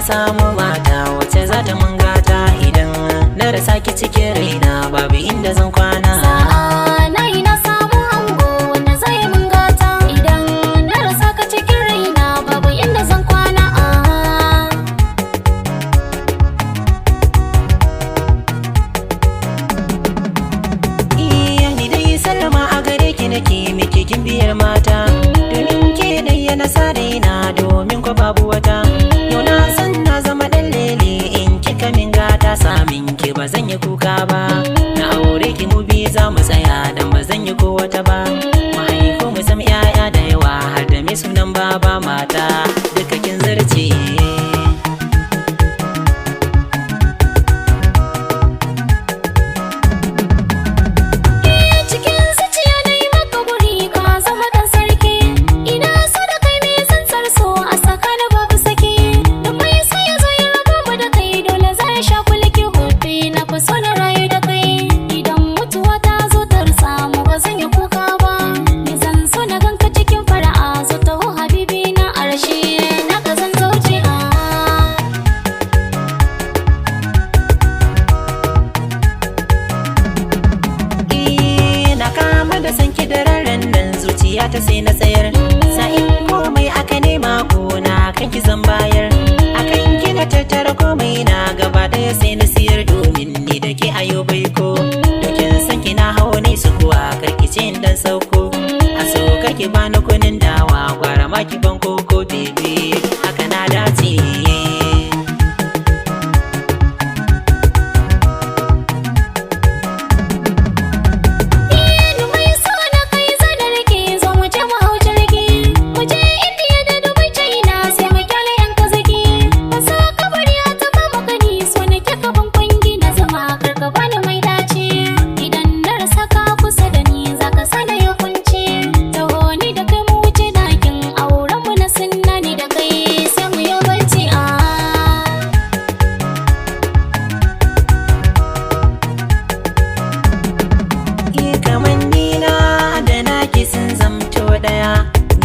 samu mata wacce za ta mun gata. Idan na rasa ki cikin raina babu inda zan kwana. Sa'a na yi na samu ango wanda zai mun gata. Idan na rasa ka cikin raina babu inda zan kwana. Iya ni dai sallama a gare ki nake miki gimbiyar mata. Domin ke dai yana sa raina domin ko babu wata. Yau na san na zama dan lele in kika min gata. Samin ki ba zan yi kuka ba. Na aure ki mu bi za mu tsaya dan ba zan yi ko wata ba. Mu haihu mu sam 'ya'ya da yawa har da mai sunan baba mata. Duka kin zarce. Cikin zuciya na yi maka guri ka zama dan sarki. Ina so da kai me zan sarso a sakana babu saki. Da mai sai ya zo ya raba mu da kai dole za ya sha kulki hobe. Na fi so na rayu da kai. Idan mutuwa ta zo ta rasa mu ba zan yi kuka ba. Ni zan so na ganka cikin fara'a zo taho habibi na arshi na ka zan zauce Na kama da sanki da rarren nan zuciya ta sai na tsayar. Sa'in komai aka nema ko na kan ki zan bayar. Akan ki na tattara komai na gaba daya sai na siyar. Domin ni da ke ayo baiko. Dokin san ki na hau ne su kuwa karki ce dan sauko. A so karki bani kunin dawa gwara ma ki ban koko bebe. Haka na dace.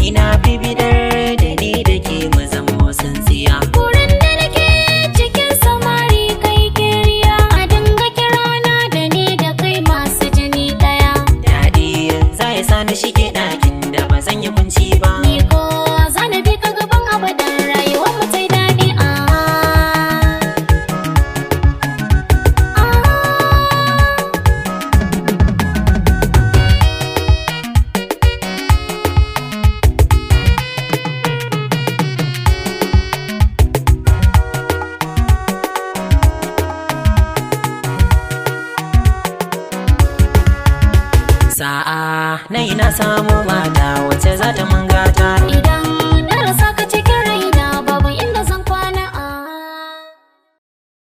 Ni na fi bidar da ni da ke mu zamo sun tsiya. Burin da nake cikin samari kai kiriya. A dinga kirana da ni da kai masu jini daya. Daɗi za ya sa ni shige ɗakin da ba zan yi kunci ba. Ni ko za na bi ka gaban abadan rayuwar mu tai daɗi Sa'a na yi na samu mata wacce za ta mun